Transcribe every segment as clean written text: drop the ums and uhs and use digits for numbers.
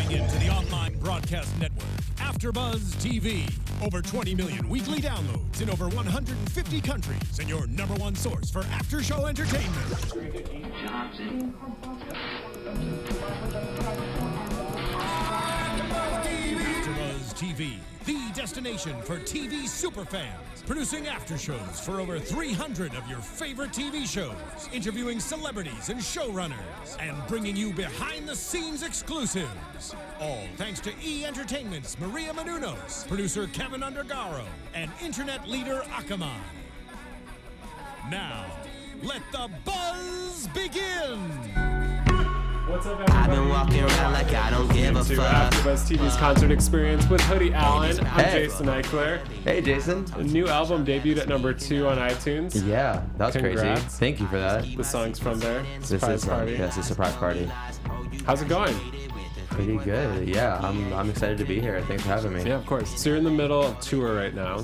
Tuning in to the online broadcast network, AFTERBUZZ TV. Over 20 million weekly downloads in over 150 countries, and your number one source for after-show entertainment. AFTERBUZZ TV, the destination for TV superfans. Producing aftershows for over 300 of your favorite TV shows, interviewing celebrities and showrunners, and bringing you behind-the-scenes exclusives. All thanks to E! Entertainment's Maria Menounos, producer Kevin Undergaro, and internet leader Akamai. Now, let the buzz begin! What's up, everybody? I've been walking around like I don't give a fuck. AFTERBUZZ TV's concert experience with Hoodie Allen. I'm Jason Ikeler. Hey, Jason. A new album debuted at #2 on iTunes. Yeah, that was Congrats. crazy. Thank you for that. The song's from there. This Surprise is party. Yes, a surprise party. How's it going? Pretty good. Yeah, I'm excited to be here. Thanks for having me. Yeah, of course. So you're in the middle of tour right now.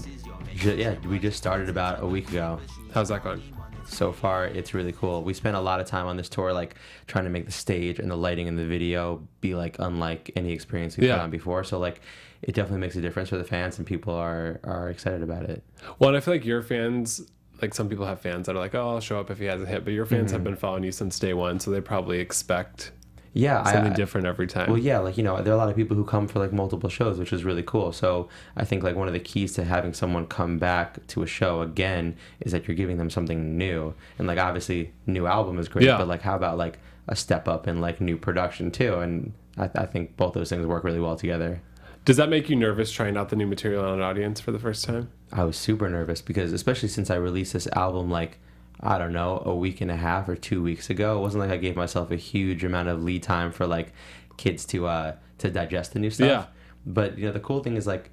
Yeah, we just started about a week ago. How's that going? So far, it's really cool. We spent a lot of time on this tour, like trying to make the stage and the lighting in the video be like unlike any experience we've been on before. So like, it definitely makes a difference for the fans, and people are excited about it. Well, and I feel like your fans, like some people have fans that are like, oh, I'll show up if he has a hit, but your fans have been following you since day one, so they probably expect something different every time. Well, yeah, like, you know, there are a lot of people who come for like multiple shows, which is really cool. So I think like one of the keys to having someone come back to a show again is that you're giving them something new. And like, obviously, new album is great, but like, how about like a step up in like new production too? And I think both those things work really well together. Does that make you nervous trying out the new material on an audience for the first time? I was super nervous because especially since I released this album like, I don't know, a week and a half or 2 weeks ago. It wasn't like I gave myself a huge amount of lead time for like kids to digest the new stuff. Yeah. But you know, the cool thing is like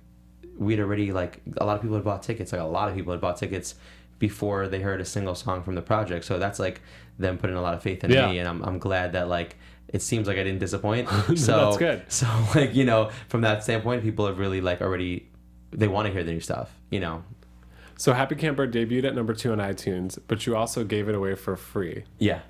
we'd already like a lot of people had bought tickets. Like a lot of people had bought tickets before they heard a single song from the project. So that's like them putting a lot of faith in me, and I'm glad that like it seems like I didn't disappoint. So that's good. So like, you know, from that standpoint, people have really like already they want to hear the new stuff, you know. So Happy Camper debuted at #2 on iTunes, but you also gave it away for free. Yeah.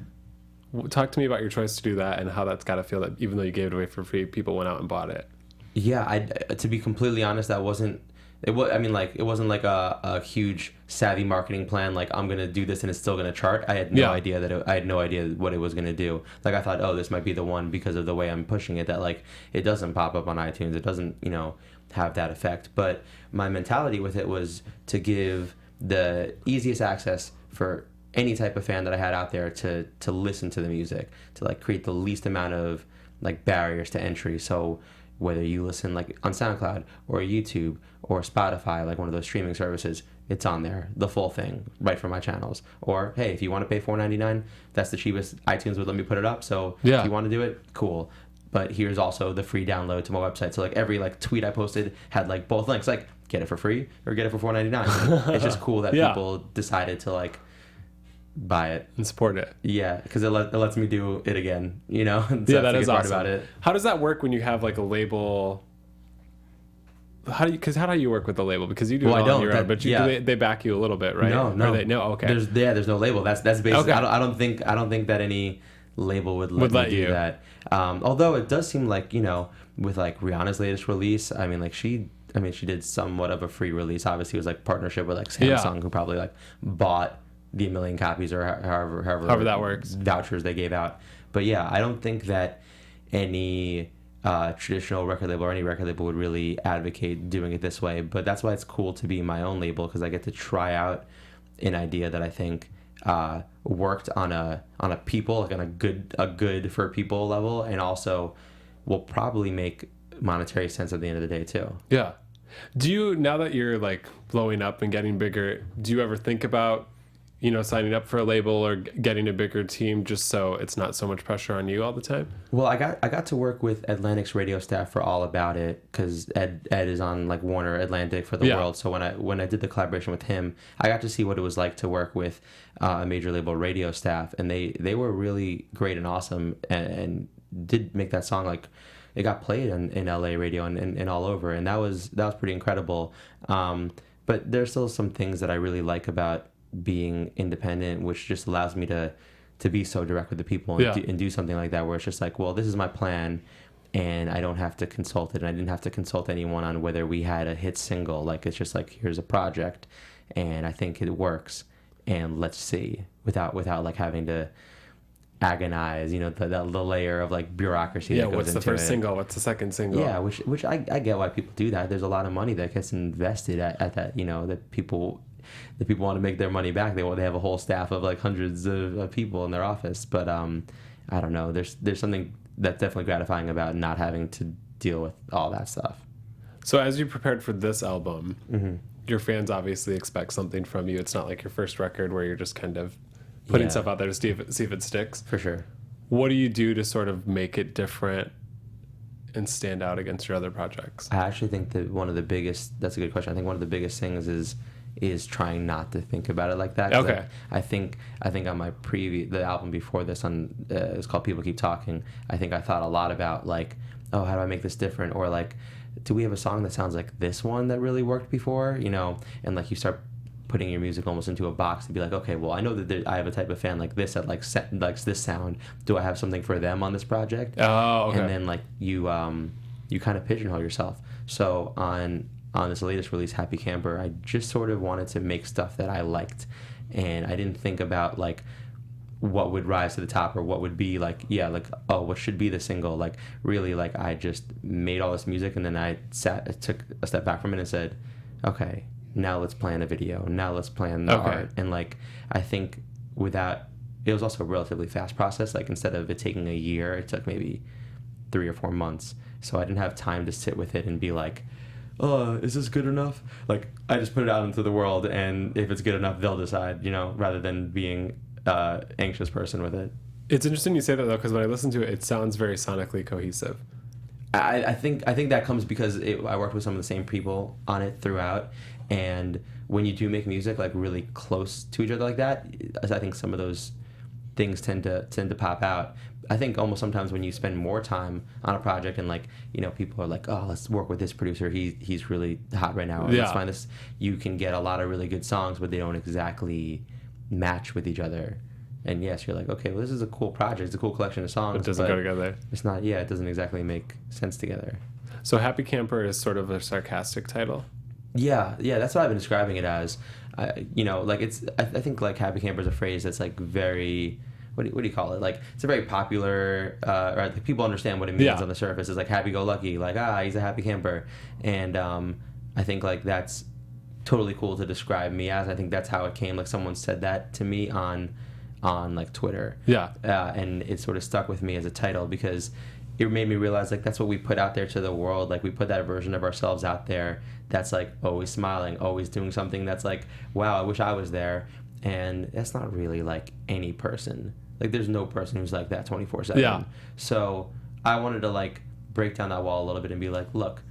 Talk to me about your choice to do that and how that's got to feel that even though you gave it away for free, people went out and bought it. Yeah, to be completely honest, that wasn't. It wasn't like a huge savvy marketing plan. Like I'm gonna do this and it's still gonna chart. I had no idea I had no idea what it was gonna do. Like I thought, oh, this might be the one because of the way I'm pushing it. That like it doesn't pop up on iTunes. It doesn't have that effect. But my mentality with it was to give the easiest access for any type of fan that I had out there to listen to the music, to like create the least amount of like barriers to entry. So whether you listen like on SoundCloud or YouTube or Spotify, like one of those streaming services, it's on there, the full thing, right from my channels. Or hey, if you want to pay $4.99, that's the cheapest iTunes would let me put it up. So if you want to do it, cool. But here's also the free download to my website. So like every like tweet I posted had like both links, like get it for free or get it for $4.99. It's just cool that people decided to like buy it and support it. Yeah, because it lets me do it again, you know. So that is awesome. About it. How does that work when you have like a label? How do you work with the label? Because you do it all on your own, but they back you a little bit, right? No. Okay. There's no label. That's basically. Okay. I don't think that any label would let me do that. Although it does seem like, with like Rihanna's latest release, I mean she did somewhat of a free release. Obviously, it was like partnership with like Samsung, who probably like bought the 1 million copies or however that works, vouchers they gave out. But yeah, I don't think that any traditional record label or any record label would really advocate doing it this way. But that's why it's cool to be my own label, because I get to try out an idea that I think worked on a people, like on a good for people level, and also will probably make monetary sense at the end of the day too. Yeah. Do you, now that you're like blowing up and getting bigger, do you ever think about signing up for a label or getting a bigger team just so it's not so much pressure on you all the time? Well, I got to work with Atlantic's radio staff for All About It, because Ed is on like Warner Atlantic for the world. So when I did the collaboration with him, I got to see what it was like to work with a major label radio staff, and they were really great and awesome, and did make that song like it got played in LA radio and all over, and that was pretty incredible. But there's still some things that I really like about being independent, which just allows me to be so direct with the people and do something like that, where it's just like, well, this is my plan, and I don't have to consult it, and I didn't have to consult anyone on whether we had a hit single. Like, it's just like, here's a project, and I think it works, and let's see, without like having to agonize, the layer of like bureaucracy that goes what's into the first it. single, what's the second single? Yeah, which I get why people do that. There's a lot of money that gets invested at that, that people want to make their money back. They have a whole staff of like hundreds of people in their office, but I don't know, there's something that's definitely gratifying about not having to deal with all that stuff. So as you prepared for this album, Mm-hmm. your fans obviously expect something from you. It's not like your first record where you're just kind of putting stuff out there to see if it sticks. For sure. What do you do to sort of make it different and stand out against your other projects? I actually think that that's a good question. I think one of the biggest things is trying not to think about it like that. Okay. I think on my the album before this it's called People Keep Talking. I think I thought a lot about like, oh, how do I make this different? Or like, do we have a song that sounds like this one that really worked before? And like you start putting your music almost into a box to be like, okay, well, I know that I have a type of fan like this that likes this sound. Do I have something for them on this project? Oh, okay. And then like you kind of pigeonhole yourself. So on this latest release, Happy Camper, I just sort of wanted to make stuff that I liked, and I didn't think about like what would rise to the top or what would be like, what should be the single. Like really, like I just made all this music, and then I took a step back from it and said, okay, now let's plan a video. Now let's plan the art. And like, I think it was also a relatively fast process. Like instead of it taking a year, it took maybe 3 or 4 months. So I didn't have time to sit with it and be like, is this good enough? Like I just put it out into the world, and if it's good enough, they'll decide, rather than being anxious person with it. It's interesting you say that though, because when I listen to it, it sounds very sonically cohesive. I think that comes because I worked with some of the same people on it throughout, and when you do make music like really close to each other like that, I think some of those things tend to pop out. I think almost sometimes when you spend more time on a project and like people are like, oh, let's work with this producer, he's really hot right now, or let's find this, you can get a lot of really good songs, but they don't exactly match with each other. And yes, you're like, okay, well, this is a cool project, it's a cool collection of songs. It doesn't go together. It's not, it doesn't exactly make sense together. So Happy Camper is sort of a sarcastic title. Yeah, that's what I've been describing it as. Like I think like Happy Camper is a phrase that's like very, what do you call it? Like it's a very popular, right? Like people understand what it means on the surface. It's like happy-go-lucky, like he's a happy camper, and I think like that's totally cool to describe me as. I think that's how it came. Like someone said that to me on like Twitter. And it sort of stuck with me as a title because it made me realize like that's what we put out there to the world. Like we put that version of ourselves out there that's like always smiling, always doing something that's like, wow, I wish I was there. And that's not really like any person. Like there's no person who's like that 24/7. Yeah. So I wanted to like break down that wall a little bit and be like, look,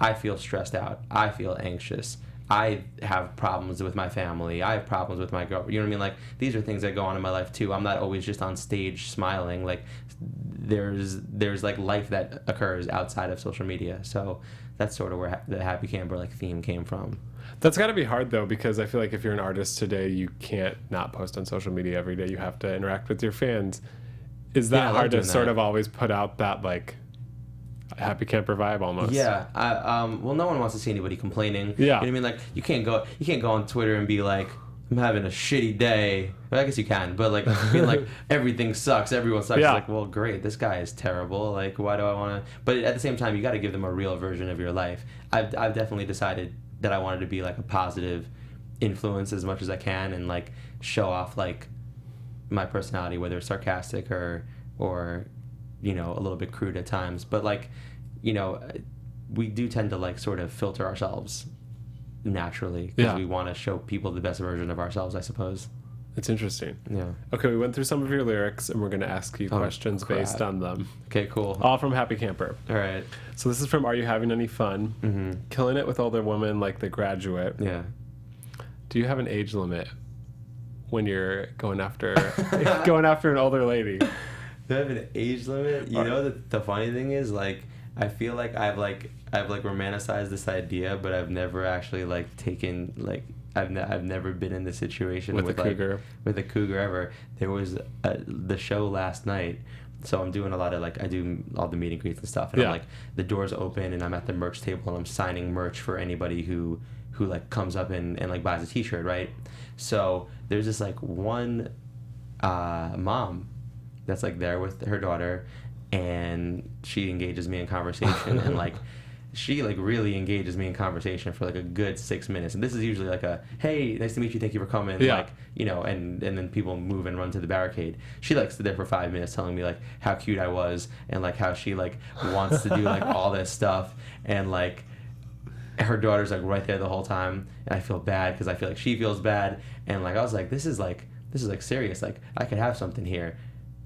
I feel stressed out. I feel anxious. I have problems with my family. I have problems with my girl. You know what I mean? Like these are things that go on in my life too. I'm not always just on stage smiling. Like there's like life that occurs outside of social media. So that's sort of where the Happy Camper like theme came from. That's got to be hard though, because I feel like if you're an artist today, you can't not post on social media every day. You have to interact with your fans. Is that hard to sort of always put out that like Happy Camper vibe almost? Yeah. Well, no one wants to see anybody complaining. Yeah. You know what I mean? Like you can't go on Twitter and be like, I'm having a shitty day. Well, I guess you can, but like being like everything sucks, everyone sucks. Yeah. It's like, well, great, this guy is terrible. Like, why do I want to? But at the same time, you got to give them a real version of your life. I've definitely decided that I wanted to be like a positive influence as much as I can, and like show off like my personality, whether it's sarcastic or a little bit crude at times. But like, we do tend to like sort of filter ourselves naturally because we want to show people the best version of ourselves, I suppose. It's interesting. Yeah. Okay, we went through some of your lyrics and we're going to ask you questions based on them. Okay, cool. All from Happy Camper. All right. So this is from Are You Having Any Fun? Mm-hmm. Killing it with older women like The Graduate. Yeah. Do you have an age limit when you're going after an older lady? Do I have an age limit? You know, the funny thing is, like, I feel like I've romanticized this idea, but I've never actually like taken like I've never been in this situation with a cougar. With a cougar ever. There was the show last night, So I'm doing a lot of like, I do all the meet and greets and stuff, and I'm like, the doors open and I'm at the merch table and I'm signing merch for anybody who like comes up and like buys a t-shirt, right? So there's this like one mom that's like there with her daughter, and she engages me in conversation and like she like really engages me in conversation for like a good 6 minutes, and this is usually like a, hey, nice to meet you, thank you for coming, like, you know, and then people move and run to the barricade. She like stood there for 5 minutes telling me like how cute I was and like how she like wants to do like all this stuff, and like her daughter's like right there the whole time, and I feel bad because I feel like she feels bad, and like I was like, this is like serious, like I could have something here.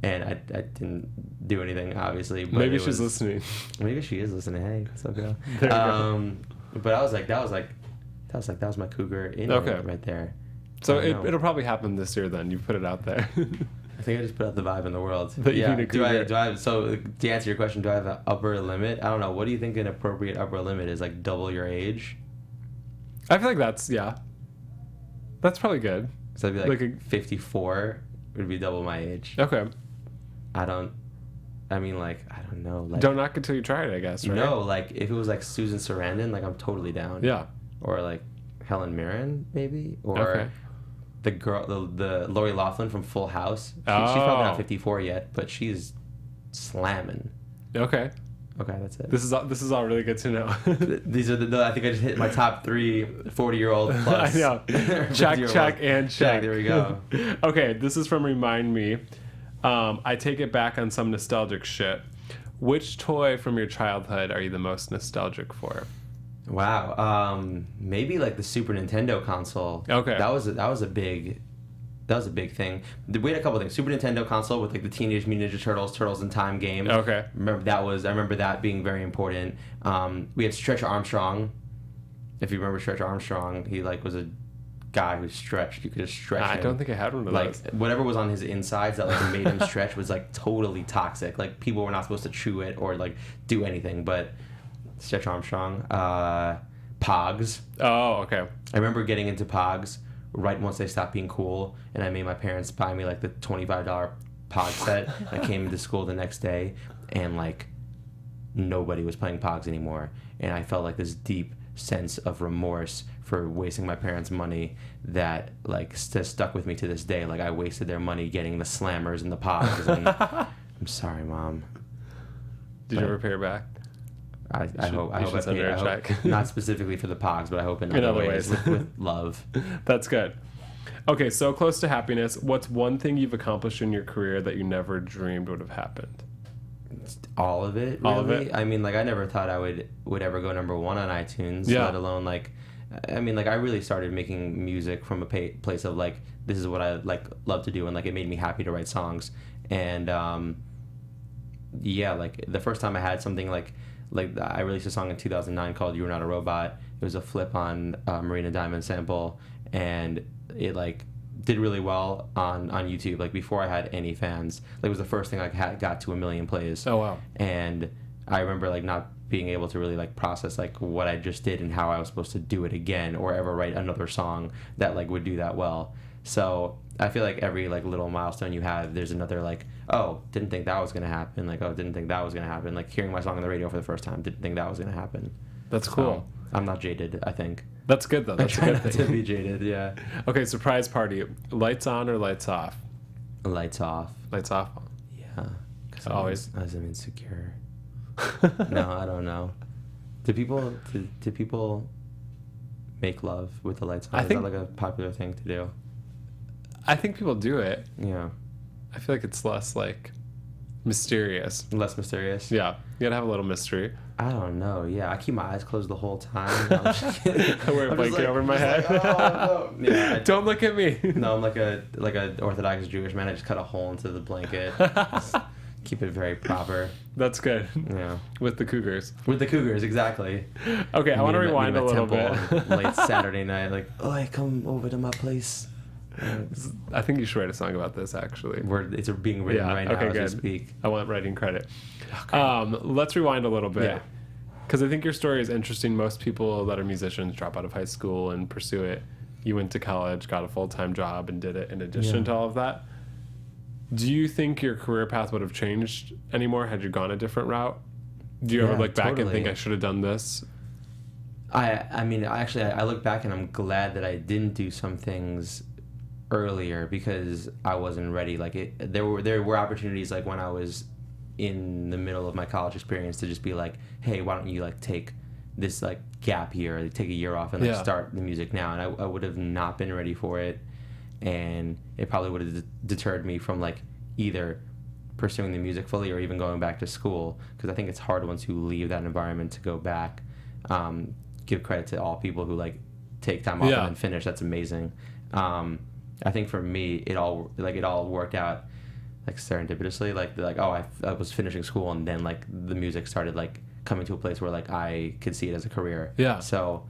And I didn't do anything, obviously. But maybe she's listening. Maybe she is listening. Hey, what's up, girl? But I was like, that was my cougar right there. So it'll probably happen this year. Then you put it out there. I think I just put out the vibe in the world. Yeah. Do I? So to answer your question, do I have an upper limit? I don't know. What do you think an appropriate upper limit is? Like double your age? I feel like that's probably good. So I'd be like 54 would be double my age. Okay. I don't know. Like, don't knock it till you try it, I guess, right? No, like, if it was, like, Susan Sarandon, like, I'm totally down. Yeah. Or, like, Helen Mirren, maybe? Or the girl, the Lori Loughlin from Full House. She's probably not 54 yet, but she's slamming. Okay. Okay, that's it. This is all really good to know. These are I think I just hit my top 3 40-year-old plus. I know. Check. There we go. Okay, this is from Remind Me. I take it back on some nostalgic shit. Which toy from your childhood are you the most nostalgic for? Wow. Maybe like the Super Nintendo console. Okay. That was a big thing. We had a couple things. Super Nintendo console with like the Teenage Mutant Ninja Turtles in Time game. Okay. I remember that being very important. We had Stretch Armstrong. If you remember Stretch Armstrong, he like was a guy who stretched. You could just stretch him. I don't think I had one of those. Like whatever was on his insides that like made him stretch was like totally toxic. Like people were not supposed to chew it or like do anything. But Stretch Armstrong, Pogs. Oh, okay. I remember getting into Pogs right once they stopped being cool, and I made my parents buy me like the $25 Pog set. I came into school the next day, and like nobody was playing Pogs anymore, and I felt like this deep sense of remorse for wasting my parents' money that like stuck with me to this day. Like I wasted their money getting the Slammers and the Pogs, and I'm sorry, Mom. Did you ever pay her back? I hope I paid her a check. Not specifically for the Pogs, but I hope in other ways. with love. That's good. Okay, so close to happiness. What's one thing you've accomplished in your career that you never dreamed would have happened? All of it, really. All of it? I mean, like, I never thought I would ever go number 1 on iTunes, yeah. let alone, like, I mean, like, I really started making music from a place of, like, this is what I, like, love to do, and, like, it made me happy to write songs. And, yeah, like, the first time I had something, like, I released a song in 2009 called You Were Not a Robot. It was a flip on Marina Diamond sample, and it, like, did really well on YouTube. Like, before I had any fans, like, it was the first thing I got to 1 million plays. Oh, wow. And I remember, like, not being able to really, like, process, like, what I just did and how I was supposed to do it again or ever write another song that, like, would do that well. So I feel like every, like, little milestone you have, there's another, like, oh, didn't think that was going to happen. Like, oh, didn't think that was going to happen. Like, hearing my song on the radio for the first time, didn't think that was going to happen. That's cool. I'm not jaded, I think. That's good, though. That's a good thing. To be jaded, yeah. Okay, surprise party. Lights on or lights off? Lights off. Lights off? Yeah. Always. As I'm insecure. No, I don't know. Do people make love with the lights on? Is that like a popular thing to do? I think people do it. Yeah. I feel like it's less, like, mysterious. Less mysterious? Yeah. You gotta have a little mystery. I don't know. Yeah, I keep my eyes closed the whole time. I wear a blanket over my head. Like, oh, no. Yeah, don't look at me. No, I'm like a Orthodox Jewish man. I just cut a hole into the blanket. Just keep it very proper. That's good. Yeah. With the Cougars. With the Cougars, exactly. Okay, I want to rewind a little bit. Late Saturday night, like, oh, come over to my place. I think you should write a song about this, actually. It's being written right now as we speak. I want writing credit. Okay. Let's rewind a little bit. Because I think your story is interesting. Most people that are musicians drop out of high school and pursue it. You went to college, got a full-time job, and did it in addition to all of that. Do you think your career path would have changed anymore had you gone a different route? Do you ever look back and think I should have done this? I mean, actually, I look back and I'm glad that I didn't do some things earlier because I wasn't ready. Like there were opportunities like when I was in the middle of my college experience to just be like, hey, why don't you like take this like gap year, like, take a year off and like start the music now. And I would have not been ready for it, and it probably would have deterred me from like either pursuing the music fully or even going back to school, because I think it's hard once you leave that environment to go back. Give credit to all people who like take time off and then finish. That's amazing. I think for me, it all worked out like serendipitously. Like I was finishing school and then like the music started like coming to a place where like I could see it as a career. Yeah. So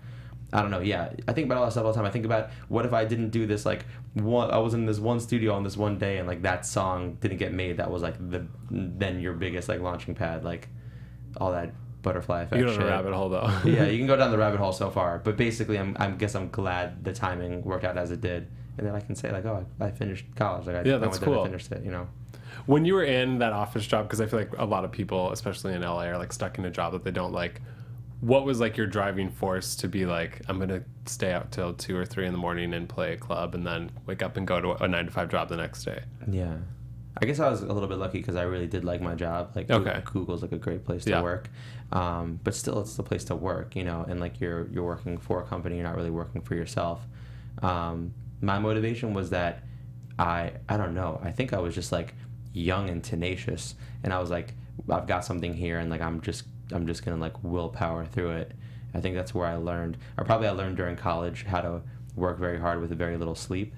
I don't know. Yeah, I think about all that stuff all the time. I think about what if I didn't do this. Like I was in this one studio on this one day and like that song didn't get made. That was like then your biggest like launching pad. Like all that butterfly effect. You go down a rabbit hole though. Yeah, you can go down the rabbit hole so far. But basically, I guess I'm glad the timing worked out as it did, and then I can say like, oh, I finished college. Like I went there and finished it. You know. When you were in that office job, because I feel like a lot of people, especially in LA, are like stuck in a job that they don't like. What was like your driving force to be like, I'm gonna stay out till 2 or 3 in the morning and play a club, and then wake up and go to a 9-to-5 job the next day? Yeah. I guess I was a little bit lucky because I really did like my job. Like Google's like a great place to work, but still it's the place to work, you know. And like you're working for a company, you're not really working for yourself. My motivation was that I don't know. I think I was just like young and tenacious, and I was like, I've got something here, and like I'm just gonna like willpower through it. I think that's where I learned. I learned during college how to work very hard with very little sleep.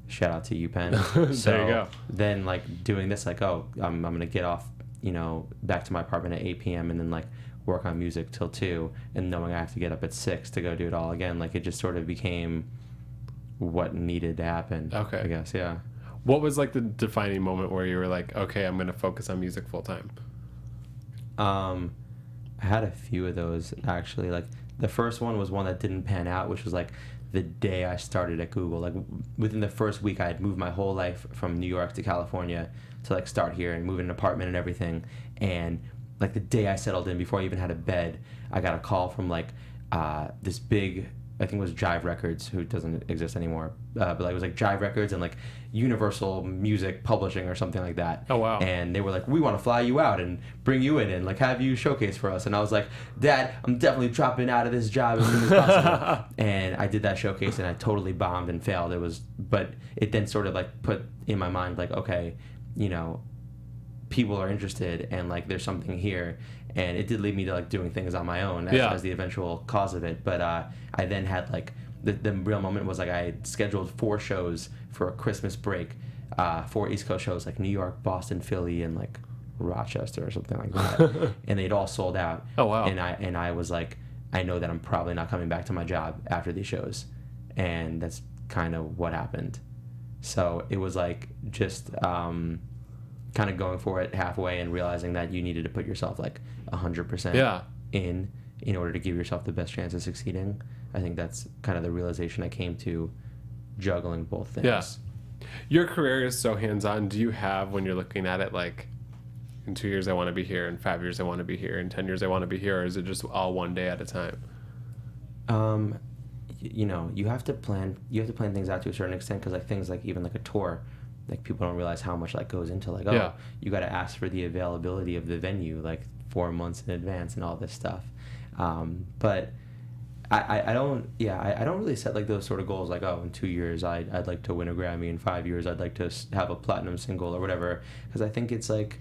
Shout out to UPenn. So there you go. Then like doing this, like, oh, I'm gonna get off, you know, back to my apartment at 8 p.m. and then like work on music till 2, and knowing I have to get up at 6 to go do it all again. Like it just sort of became what needed to happen. Okay. I guess, yeah. What was like the defining moment where you were like, okay, I'm gonna focus on music full time? I had a few of those actually. Like the first one was one that didn't pan out, which was like the day I started at Google. Like within the first week, I had moved my whole life from New York to California to like start here and move in an apartment and everything. And like the day I settled in, before I even had a bed, I got a call from like this big, I think it was Jive Records, who doesn't exist anymore, but like it was like Jive Records and like Universal Music Publishing or something like that. Oh wow! And they were like, we want to fly you out and bring you in and like have you showcase for us. And I was like, Dad, I'm definitely dropping out of this job as soon as possible. And I did that showcase and I totally bombed and failed. But it then sort of like put in my mind like, okay, you know, people are interested and like there's something here. And it did lead me to like doing things on my own as the eventual cause of it. But I then had like the real moment was like I had scheduled 4 shows for a Christmas break, 4 East Coast shows like New York, Boston, Philly, and like Rochester or something like that. And they'd all sold out. Oh wow! And I was like, I know that I'm probably not coming back to my job after these shows, and that's kind of what happened. So it was like just kind of going for it halfway and realizing that you needed to put yourself like 100% in order to give yourself the best chance of succeeding. I think that's kind of the realization I came to juggling both things. Yeah. Your career is so hands-on. Do you have, when you're looking at it, like in 2 years I want to be here, in 5 years I want to be here, in 10 years I want to be here, or is it just all one day at a time? You know, you have to plan things out to a certain extent, because like things like even like a tour, like people don't realize how much like goes into like, you got to ask for the availability of the venue like 4 months in advance and all this stuff. But I don't really set like those sort of goals like, oh, in 2 years I'd like to win a Grammy, in 5 years I'd like to have a platinum single or whatever, because I think it's like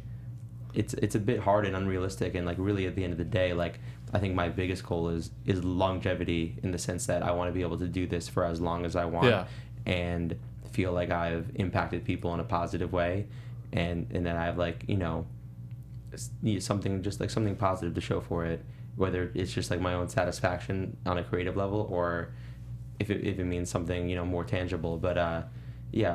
it's a bit hard and unrealistic, and like really at the end of the day, like I think my biggest goal is longevity, in the sense that I want to be able to do this for as long as I want and feel like I've impacted people in a positive way, and that I have like, you know, something positive to show for it, whether it's just like my own satisfaction on a creative level, or if it means something, you know, more tangible. But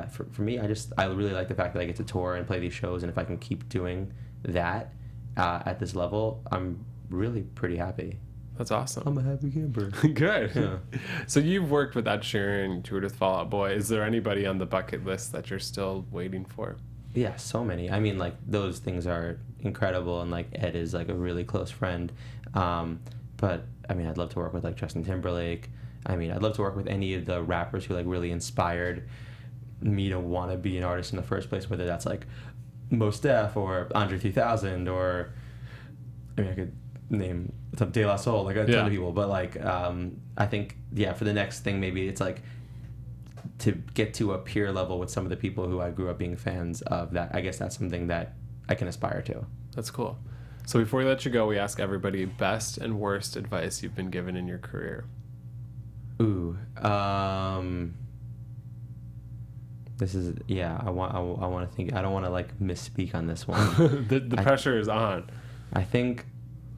for me, I really like the fact that I get to tour and play these shows, and if I can keep doing that at this level, I'm really pretty happy. That's awesome. I'm a happy camper. Good. Yeah. So you've worked with Ed Sheeran, toured with Fall Out Boy. Is there anybody on the bucket list that you're still waiting for? Yeah, so many. I mean, like, those things are incredible, and like Ed is like a really close friend. But I mean, I'd love to work with like Justin Timberlake. I mean, I'd love to work with any of the rappers who like really inspired me to want to be an artist in the first place, whether that's like Mos Def or Andre 3000 or, I mean, I could name some De La Soul, like a ton of people, but like I think for the next thing, maybe it's like to get to a peer level with some of the people who I grew up being fans of. That I guess that's something that I can aspire to. That's cool. So before we let you go, we ask everybody best and worst advice you've been given in your career. Ooh, this is I want to think. I don't want to like misspeak on this one. the pressure is on. I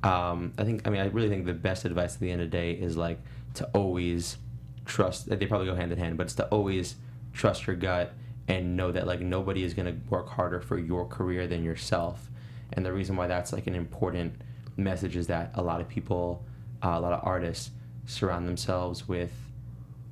really think the best advice at the end of the day is like to always trust. They probably go hand in hand, but it's to always trust your gut and know that like nobody is going to work harder for your career than yourself. And the reason why that's like an important message is that a lot of people, a lot of artists surround themselves with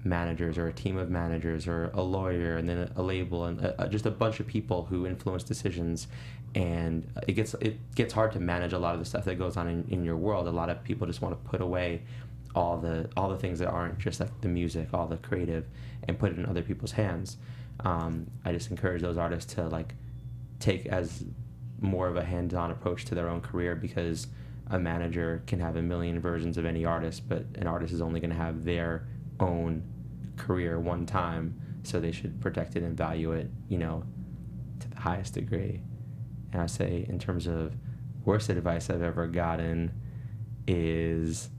managers or a team of managers or a lawyer and then a label and just a bunch of people who influence decisions. And it gets hard to manage a lot of the stuff that goes on in your world. A lot of people just want to put away all the things that aren't just like the music, all the creative, and put it in other people's hands. I just encourage those artists to like take as more of a hands-on approach to their own career, because a manager can have a million versions of any artist, but an artist is only going to have their own career one time, so they should protect it and value it, to the highest degree. And I say, in terms of worst advice I've ever gotten is,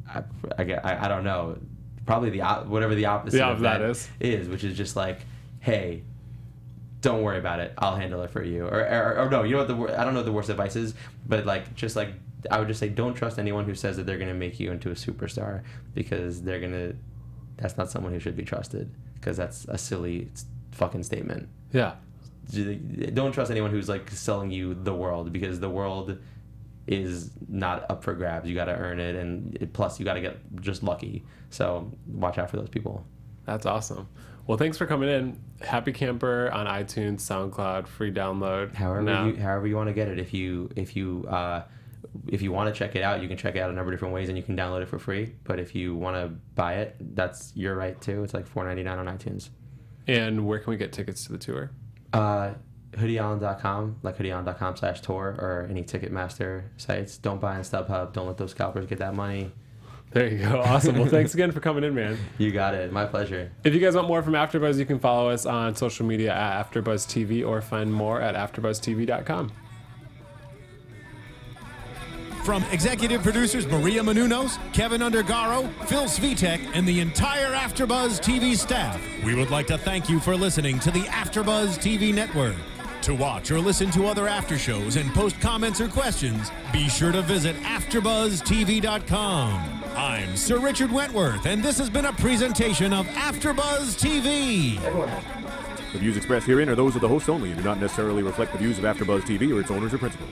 I don't know, probably whatever the opposite of that is, which is just like, hey, don't worry about it, I'll handle it for you. Or no, you know what I don't know what the worst advice is, but like, just like, I would just say, don't trust anyone who says that they're going to make you into a superstar, because that's not someone who should be trusted, because that's a silly fucking statement. Yeah. Don't trust anyone who's like selling you the world, because the world is not up for grabs. You got to earn it, and plus you got to get just lucky. So watch out for those people. That's awesome. Well, thanks for coming in. Happy Camper on iTunes, SoundCloud, free download. However you want to get it. If you want to check it out, you can check it out a number of different ways, and you can download it for free. But if you want to buy it, that's your right too. It's like $4.99 on iTunes. And where can we get tickets to the tour? HoodieAllen.com, like HoodieAllen.com/tour, or any Ticketmaster sites. Don't buy on StubHub. Don't let those scalpers get that money. There you go. Awesome. Well, thanks again for coming in, man. You got it. My pleasure. If you guys want more from AfterBuzz, you can follow us on social media at AfterBuzz TV, or find more at AfterBuzzTV.com. From executive producers Maria Menounos, Kevin Undergaro, Phil Svitek, and the entire AfterBuzz TV staff, we would like to thank you for listening to the AfterBuzz TV network. To watch or listen to other after shows and post comments or questions, be sure to visit AfterBuzzTV.com. I'm Sir Richard Wentworth, and this has been a presentation of AfterBuzz TV. The views expressed herein are those of the hosts only and do not necessarily reflect the views of AfterBuzz TV or its owners or principals.